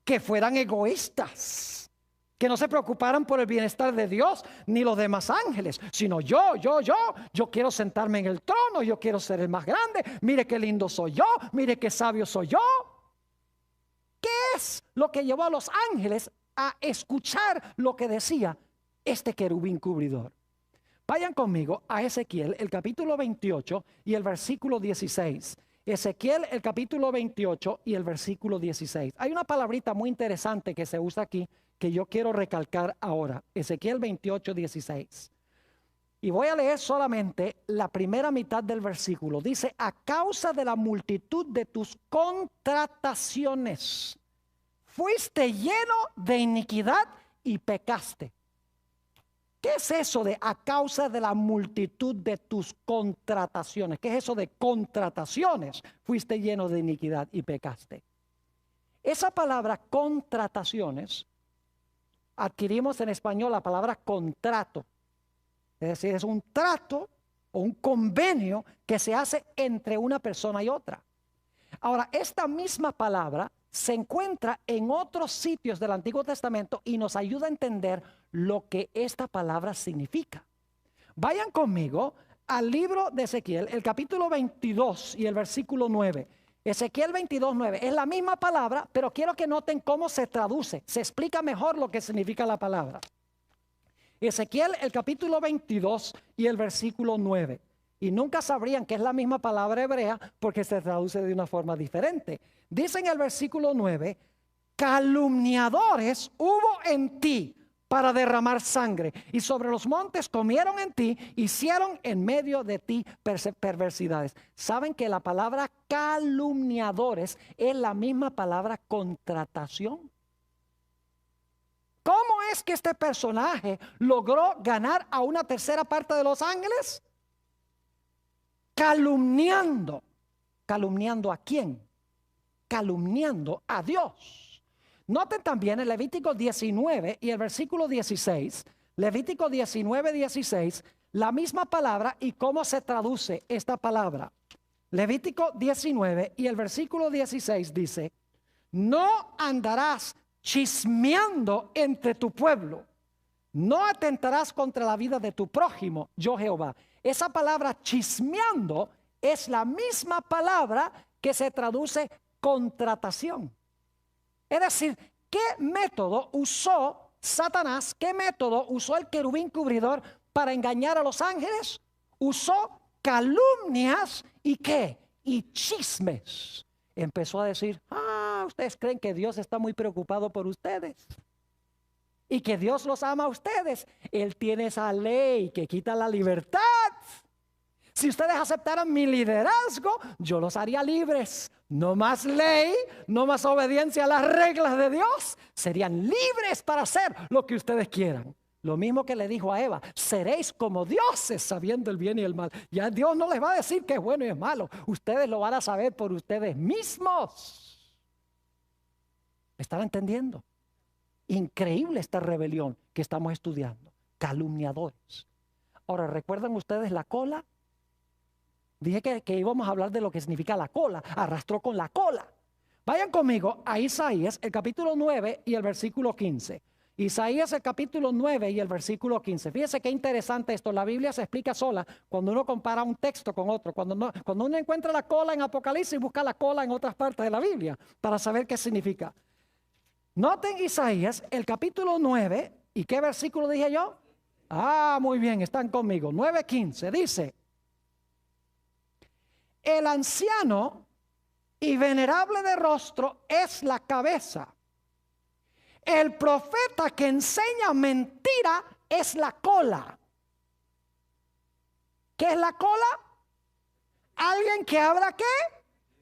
Que fueran egoístas, que no se preocuparan por el bienestar de Dios ni los demás ángeles, sino yo quiero sentarme en el trono, yo quiero ser el más grande, mire qué lindo soy yo, mire qué sabio soy yo. ¿Qué es lo que llevó a los ángeles a escuchar lo que decía este querubín cubridor? Vayan conmigo a Ezequiel, el capítulo 28 y el versículo 16. Ezequiel, el capítulo 28 y el versículo 16. Hay una palabrita muy interesante que se usa aquí que yo quiero recalcar ahora. Ezequiel 28, 16. Y voy a leer solamente la primera mitad del versículo. Dice, a causa de la multitud de tus contrataciones, fuiste lleno de iniquidad y pecaste. ¿Qué es eso de a causa de la multitud de tus contrataciones? ¿Qué es eso de contrataciones? Fuiste lleno de iniquidad y pecaste. Esa palabra contrataciones, adquirimos en español la palabra contrato. Es decir, es un trato o un convenio que se hace entre una persona y otra. Ahora, esta misma palabra se encuentra en otros sitios del Antiguo Testamento y nos ayuda a entender lo que esta palabra significa. Vayan conmigo al libro de Ezequiel, el capítulo 22 y el versículo 9. Ezequiel 22, 9. Es la misma palabra, pero quiero que noten cómo se traduce. Se explica mejor lo que significa la palabra. Ezequiel, el capítulo 22 y el versículo 9. Y nunca sabrían que es la misma palabra hebrea porque se traduce de una forma diferente. Dice en el versículo 9, calumniadores hubo en ti para derramar sangre, y sobre los montes comieron en ti, hicieron en medio de ti perversidades. ¿Saben que la palabra calumniadores es la misma palabra contratación? ¿Cómo es que este personaje logró ganar a una tercera parte de los ángeles? Calumniando. ¿Calumniando a quién? Calumniando a Dios. Noten también en Levítico 19 y el versículo 16, Levítico 19, 16, la misma palabra y cómo se traduce esta palabra. Levítico 19 y el versículo 16 dice, no andarás chismeando entre tu pueblo, no atentarás contra la vida de tu prójimo, yo Jehová. Esa palabra chismeando es la misma palabra que se traduce contratación. Es decir, ¿qué método usó Satanás? ¿Qué método usó el querubín cubridor para engañar a los ángeles? Usó calumnias y ¿qué? Y chismes. Empezó a decir, ustedes creen que Dios está muy preocupado por ustedes y que Dios los ama a ustedes. Él tiene esa ley que quita la libertad. Si ustedes aceptaran mi liderazgo, yo los haría libres. No más ley, no más obediencia a las reglas de Dios. Serían libres para hacer lo que ustedes quieran. Lo mismo que le dijo a Eva, seréis como dioses sabiendo el bien y el mal. Ya Dios no les va a decir que es bueno y es malo. Ustedes lo van a saber por ustedes mismos. ¿Están entendiendo? Increíble esta rebelión que estamos estudiando. Calumniadores. Ahora, ¿recuerdan ustedes la cola? Dije que íbamos a hablar de lo que significa la cola. Arrastró con la cola. Vayan conmigo a Isaías, el capítulo 9 y el versículo 15. Isaías, el capítulo 9 y el versículo 15. Fíjense qué interesante esto. La Biblia se explica sola cuando uno compara un texto con otro. Cuando uno encuentra la cola en Apocalipsis, busca la cola en otras partes de la Biblia para saber qué significa. Noten Isaías, el capítulo 9. ¿Y qué versículo dije yo? Muy bien, están conmigo. 9:15 dice: el anciano y venerable de rostro es la cabeza. El profeta que enseña mentira es la cola. ¿Qué es la cola? Alguien que habla ¿qué?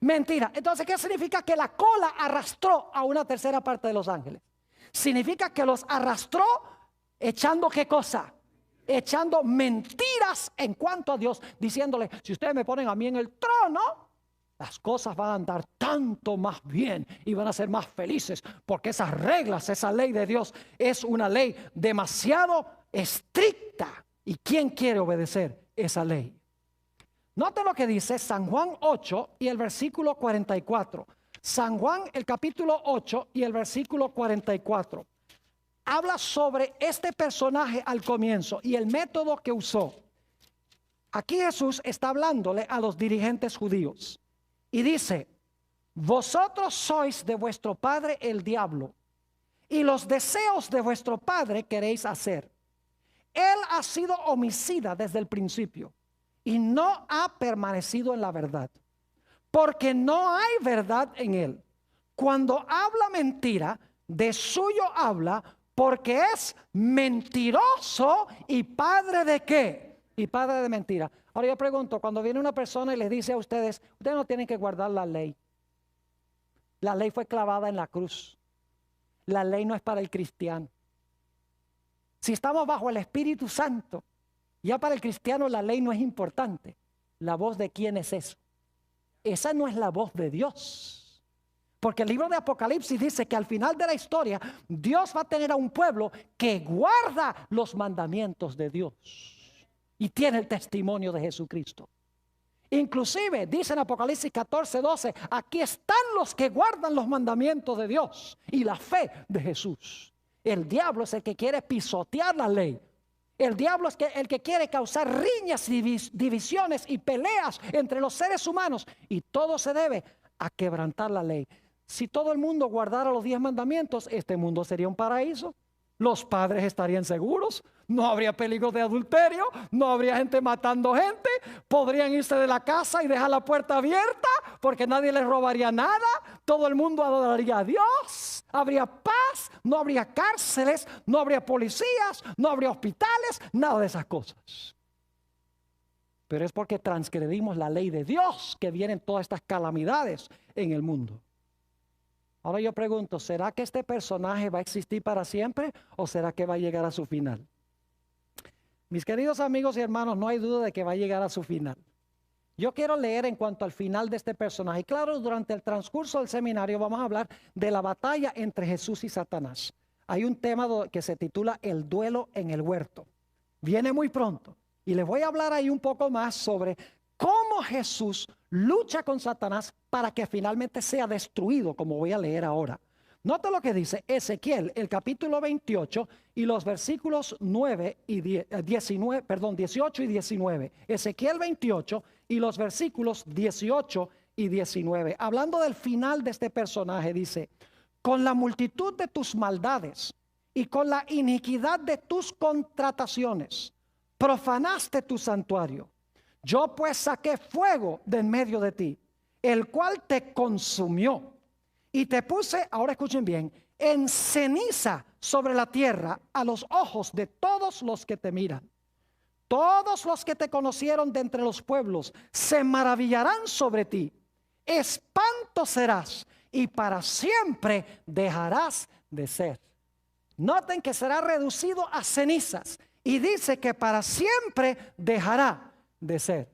Mentira. Entonces, ¿qué significa que la cola arrastró a una tercera parte de los ángeles? Significa que los arrastró echando ¿qué cosa? Echando mentiras en cuanto a Dios, diciéndole, si ustedes me ponen a mí en el trono, las cosas van a andar tanto más bien y van a ser más felices, porque esas reglas, esa ley de Dios es una ley demasiado estricta. ¿Y quién quiere obedecer esa ley? Note lo que dice San Juan 8 y el versículo 44. San Juan, el capítulo 8 y el versículo 44. Habla sobre este personaje al comienzo y el método que usó. Aquí Jesús está hablándole a los dirigentes judíos y dice: vosotros sois de vuestro padre el diablo, y los deseos de vuestro padre queréis hacer. Él ha sido homicida desde el principio y no ha permanecido en la verdad, porque no hay verdad en él. Cuando habla mentira, de suyo habla, porque es mentiroso y padre de ¿qué? Y padre de mentira. Ahora yo pregunto, cuando viene una persona y les dice a ustedes, ustedes no tienen que guardar la ley. La ley fue clavada en la cruz. La ley no es para el cristiano. Si estamos bajo el Espíritu Santo, ya para el cristiano la ley no es importante. ¿La voz de quién es eso? Esa no es la voz de Dios. Porque el libro de Apocalipsis dice que al final de la historia Dios va a tener a un pueblo que guarda los mandamientos de Dios y tiene el testimonio de Jesucristo. Inclusive dice en Apocalipsis 14:12, aquí están los que guardan los mandamientos de Dios y la fe de Jesús. El diablo es el que quiere pisotear la ley. El diablo es el que quiere causar riñas, divisiones y peleas entre los seres humanos, y todo se debe a quebrantar la ley. Si todo el mundo guardara los 10 mandamientos, este mundo sería un paraíso. Los padres estarían seguros, no habría peligro de adulterio, no habría gente matando gente, podrían irse de la casa y dejar la puerta abierta porque nadie les robaría nada, todo el mundo adoraría a Dios, habría paz, no habría cárceles, no habría policías, no habría hospitales, nada de esas cosas. Pero es porque transgredimos la ley de Dios que vienen todas estas calamidades en el mundo. Ahora yo pregunto, ¿será que este personaje va a existir para siempre o será que va a llegar a su final? Mis queridos amigos y hermanos, no hay duda de que va a llegar a su final. Yo quiero leer en cuanto al final de este personaje. Y claro, durante el transcurso del seminario vamos a hablar de la batalla entre Jesús y Satanás. Hay un tema que se titula El duelo en el huerto. Viene muy pronto. Y les voy a hablar ahí un poco más sobre cómo Jesús lucha con Satanás para que finalmente sea destruido, como voy a leer ahora. Nota lo que dice Ezequiel, el capítulo 28 y los versículos 18 y 19. Ezequiel 28 y los versículos 18 y 19. Hablando del final de este personaje, dice: con la multitud de tus maldades y con la iniquidad de tus contrataciones, profanaste tu santuario. Yo pues saqué fuego de en medio de ti, el cual te consumió. Y te puse, ahora escuchen bien, en ceniza sobre la tierra a los ojos de todos los que te miran. Todos los que te conocieron de entre los pueblos se maravillarán sobre ti. Espanto serás y para siempre dejarás de ser. Noten que será reducido a cenizas y dice que para siempre dejará de ser.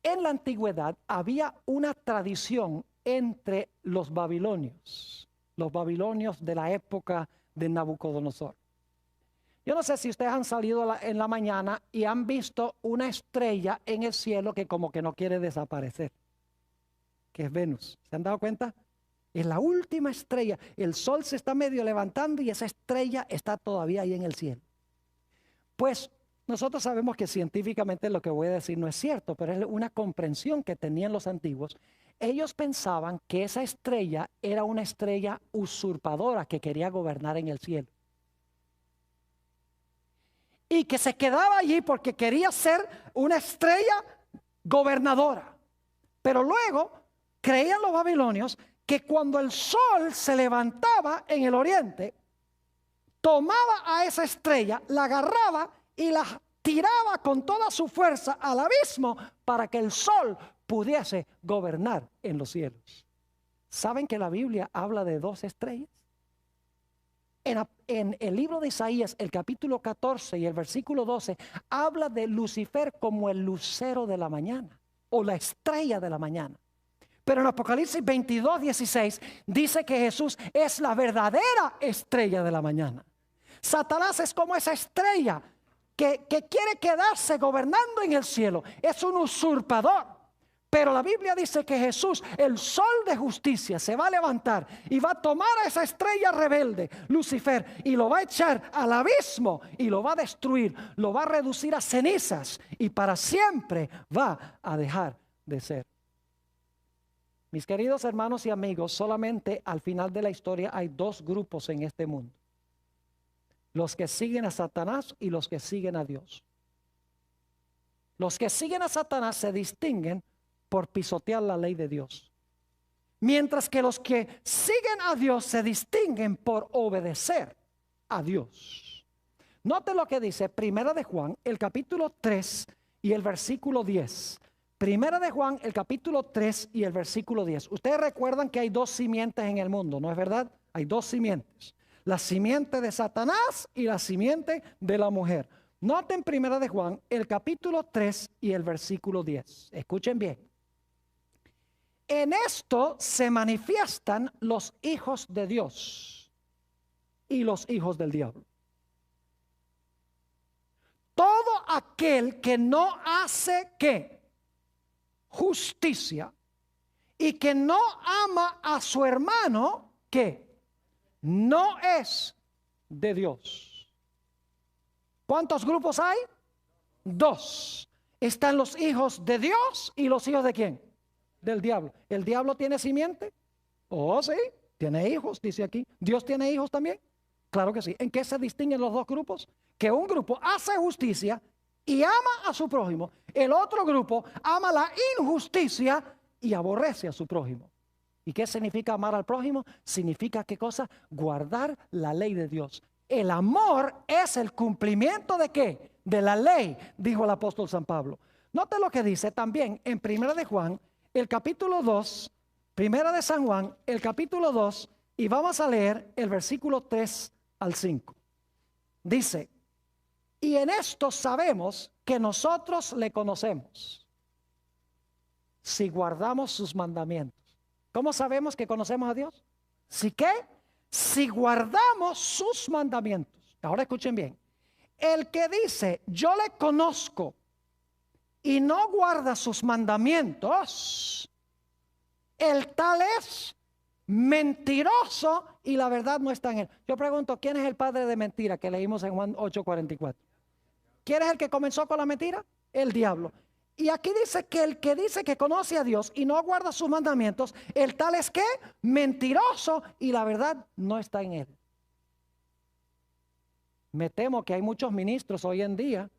En la antigüedad había una tradición entre los babilonios de la época de Nabucodonosor. Yo no sé si ustedes han salido en la mañana y han visto una estrella en el cielo que como que no quiere desaparecer, que es Venus. ¿Se han dado cuenta? Es la última estrella. El sol se está medio levantando y esa estrella está todavía ahí en el cielo. Pues nosotros sabemos que científicamente lo que voy a decir no es cierto, pero es una comprensión que tenían los antiguos. Ellos pensaban que esa estrella era una estrella usurpadora que quería gobernar en el cielo. Y que se quedaba allí porque quería ser una estrella gobernadora. Pero luego creían los babilonios que cuando el sol se levantaba en el oriente, tomaba a esa estrella, la agarraba y la tiraba con toda su fuerza al abismo para que el sol pudiese gobernar en los cielos. ¿Saben que la Biblia habla de dos estrellas? En el libro de Isaías, el capítulo 14 y el versículo 12, habla de Lucifer como el lucero de la mañana o la estrella de la mañana. Pero en Apocalipsis 22, 16 dice que Jesús es la verdadera estrella de la mañana. Satanás es como esa estrella que quiere quedarse gobernando en el cielo. Es un usurpador. Pero la Biblia dice que Jesús, el sol de justicia, se va a levantar y va a tomar a esa estrella rebelde, Lucifer, y lo va a echar al abismo y lo va a destruir, lo va a reducir a cenizas y para siempre va a dejar de ser. Mis queridos hermanos y amigos, solamente al final de la historia hay dos grupos en este mundo: los que siguen a Satanás y los que siguen a Dios. Los que siguen a Satanás se distinguen por pisotear la ley de Dios, mientras que los que siguen a Dios se distinguen por obedecer a Dios. Note lo que dice Primera de Juan, el capítulo 3 y el versículo 10. Primera de Juan, el capítulo 3 y el versículo 10. Ustedes recuerdan que hay dos simientes en el mundo, ¿no es verdad? Hay dos simientes: la simiente de Satanás y la simiente de la mujer. Noten Primera de Juan, el capítulo 3 y el versículo 10. Escuchen bien. En esto se manifiestan los hijos de Dios y los hijos del diablo. Todo aquel que no hace ¿qué? Justicia y que no ama a su hermano, ¿qué? No es de Dios. ¿Cuántos grupos hay? Dos. Están los hijos de Dios y los hijos de ¿quién? Del diablo. ¿El diablo tiene simiente? Oh, sí, tiene hijos, dice aquí. ¿Dios tiene hijos también? Claro que sí. ¿En qué se distinguen los dos grupos? Que un grupo hace justicia y ama a su prójimo. El otro grupo ama la injusticia y aborrece a su prójimo. ¿Y qué significa amar al prójimo? Significa, ¿qué cosa? Guardar la ley de Dios. El amor es el cumplimiento ¿de qué? De la ley, dijo el apóstol San Pablo. Note lo que dice también en 1 de Juan, el capítulo 2, 1 de San Juan, el capítulo 2, y vamos a leer el versículo 3 al 5. Dice, y en esto sabemos que nosotros le conocemos, si guardamos sus mandamientos. ¿Cómo sabemos que conocemos a Dios? ¿Si qué? Si guardamos sus mandamientos. Ahora escuchen bien. El que dice, yo le conozco y no guarda sus mandamientos, el tal es mentiroso y la verdad no está en él. Yo pregunto, ¿quién es el padre de mentira que leímos en Juan 8:44? ¿Quién es el que comenzó con la mentira? El diablo. Y aquí dice que el que dice que conoce a Dios y no guarda sus mandamientos, el tal es que mentiroso y la verdad no está en él. Me temo que hay muchos ministros hoy en día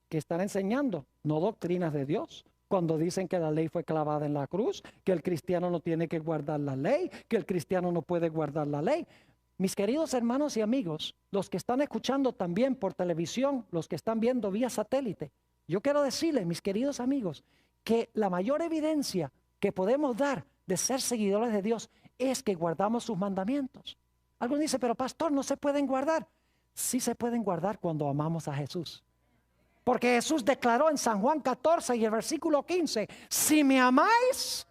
que están enseñando no doctrinas de Dios, cuando dicen que la ley fue clavada en la cruz, que el cristiano no tiene que guardar la ley, que el cristiano no puede guardar la ley. Mis queridos hermanos y amigos, los que están escuchando también por televisión, los que están viendo vía satélite, yo quiero decirles, mis queridos amigos, que la mayor evidencia que podemos dar de ser seguidores de Dios es que guardamos sus mandamientos. Algunos dicen, pero pastor, no se pueden guardar. Sí se pueden guardar cuando amamos a Jesús. Porque Jesús declaró en San Juan 14 y el versículo 15, si me amáis,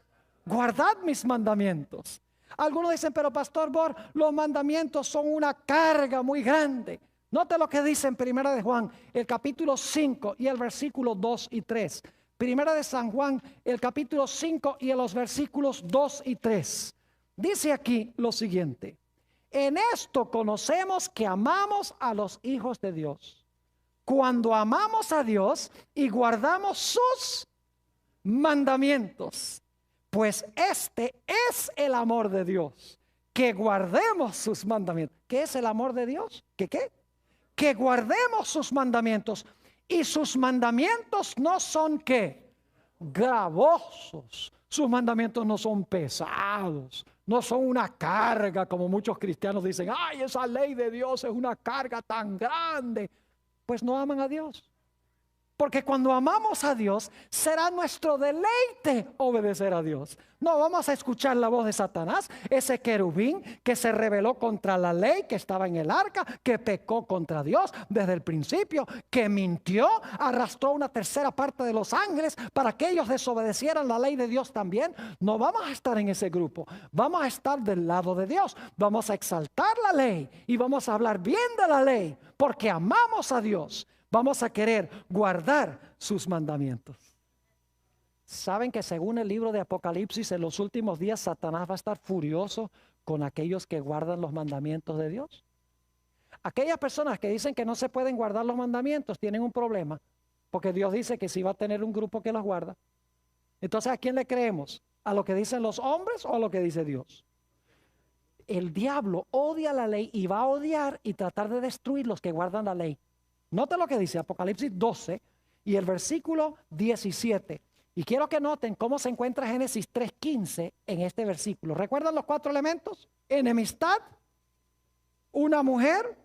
guardad mis mandamientos. Algunos dicen, pero pastor Bor, los mandamientos son una carga muy grande. Note lo que dice en 1 de Juan, el capítulo 5 y el versículo 2 y 3. 1 de San Juan, el capítulo 5 y los versículos 2 y 3. Dice aquí lo siguiente. En esto conocemos que amamos a los hijos de Dios. Cuando amamos a Dios y guardamos sus mandamientos. Pues este es el amor de Dios. Que guardemos sus mandamientos. ¿Qué es el amor de Dios? ¿Qué qué? Que guardemos sus mandamientos. Y sus mandamientos no son ¿qué? Gravosos. Sus mandamientos no son pesados. No son una carga como muchos cristianos dicen. Ay, esa ley de Dios es una carga tan grande. Pues no aman a Dios. Porque cuando amamos a Dios, será nuestro deleite obedecer a Dios. No vamos a escuchar la voz de Satanás, ese querubín que se rebeló contra la ley, que estaba en el arca, que pecó contra Dios desde el principio, que mintió, arrastró una tercera parte de los ángeles para que ellos desobedecieran la ley de Dios también. No vamos a estar en ese grupo, vamos a estar del lado de Dios. Vamos a exaltar la ley y vamos a hablar bien de la ley, porque amamos a Dios. Vamos a querer guardar sus mandamientos. ¿Saben que según el libro de Apocalipsis, en los últimos días Satanás va a estar furioso con aquellos que guardan los mandamientos de Dios? Aquellas personas que dicen que no se pueden guardar los mandamientos tienen un problema, porque Dios dice que sí va a tener un grupo que los guarda. Entonces, ¿a quién le creemos? ¿A lo que dicen los hombres o a lo que dice Dios? El diablo odia la ley y va a odiar y tratar de destruir los que guardan la ley. Note lo que dice Apocalipsis 12 y el versículo 17. Y quiero que noten cómo se encuentra Génesis 3:15 en este versículo. ¿Recuerdan los 4 elementos? Enemistad, una mujer,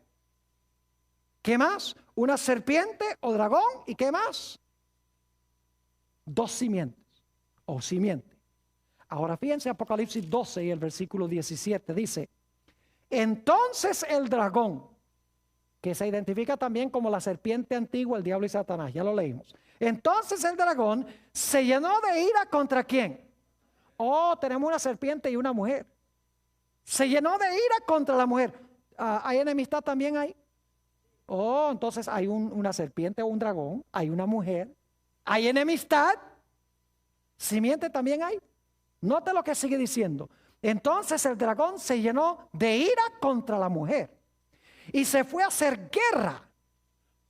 ¿qué más? Una serpiente o dragón, ¿y qué más? 2 simientes o simiente. Ahora fíjense Apocalipsis 12 y el versículo 17 dice, entonces el dragón, que se identifica también como la serpiente antigua, el diablo y Satanás, ya lo leímos. Entonces el dragón se llenó de ira ¿contra quién? Oh, tenemos una serpiente y una mujer. Se llenó de ira contra la mujer. ¿Hay enemistad también ahí? Oh, entonces hay una serpiente o un dragón, hay una mujer, hay enemistad. ¿Simiente también hay? Note lo que sigue diciendo. Entonces el dragón se llenó de ira contra la mujer. Y se fue a hacer guerra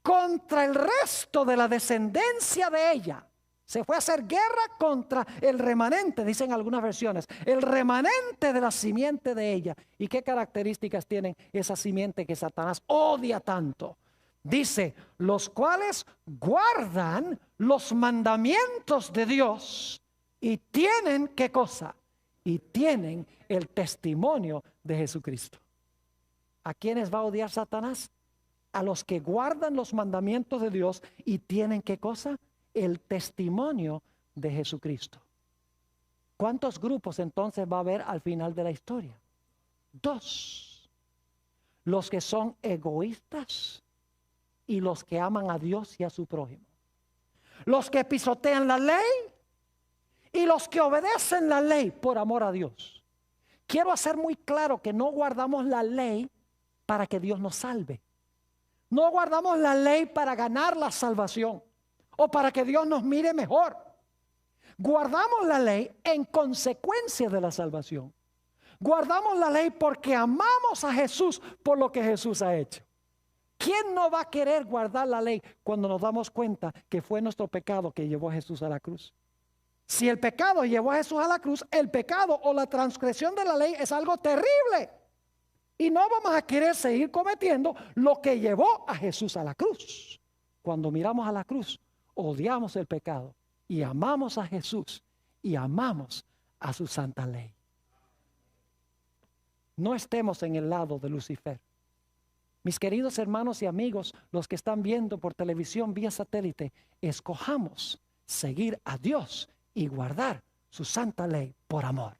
contra el resto de la descendencia de ella. Se fue a hacer guerra contra el remanente, dicen algunas versiones, el remanente de la simiente de ella. ¿Y qué características tienen esa simiente que Satanás odia tanto? Dice, los cuales guardan los mandamientos de Dios y tienen, ¿qué cosa? Y tienen el testimonio de Jesucristo. ¿A quiénes va a odiar Satanás? A los que guardan los mandamientos de Dios y tienen, ¿qué cosa? El testimonio de Jesucristo. ¿Cuántos grupos entonces va a haber al final de la historia? 2. Los que son egoístas y los que aman a Dios y a su prójimo. Los que pisotean la ley y los que obedecen la ley por amor a Dios. Quiero hacer muy claro que no guardamos la ley para que Dios nos salve. No guardamos la ley para ganar la salvación o para que Dios nos mire mejor. Guardamos la ley en consecuencia de la salvación. Guardamos la ley porque amamos a Jesús por lo que Jesús ha hecho. ¿Quién no va a querer guardar la ley cuando nos damos cuenta que fue nuestro pecado que llevó a Jesús a la cruz? Si el pecado llevó a Jesús a la cruz, el pecado o la transgresión de la ley es algo terrible. Y no vamos a querer seguir cometiendo lo que llevó a Jesús a la cruz. Cuando miramos a la cruz, odiamos el pecado y amamos a Jesús y amamos a su santa ley. No estemos en el lado de Lucifer. Mis queridos hermanos y amigos, los que están viendo por televisión vía satélite, escojamos seguir a Dios y guardar su santa ley por amor.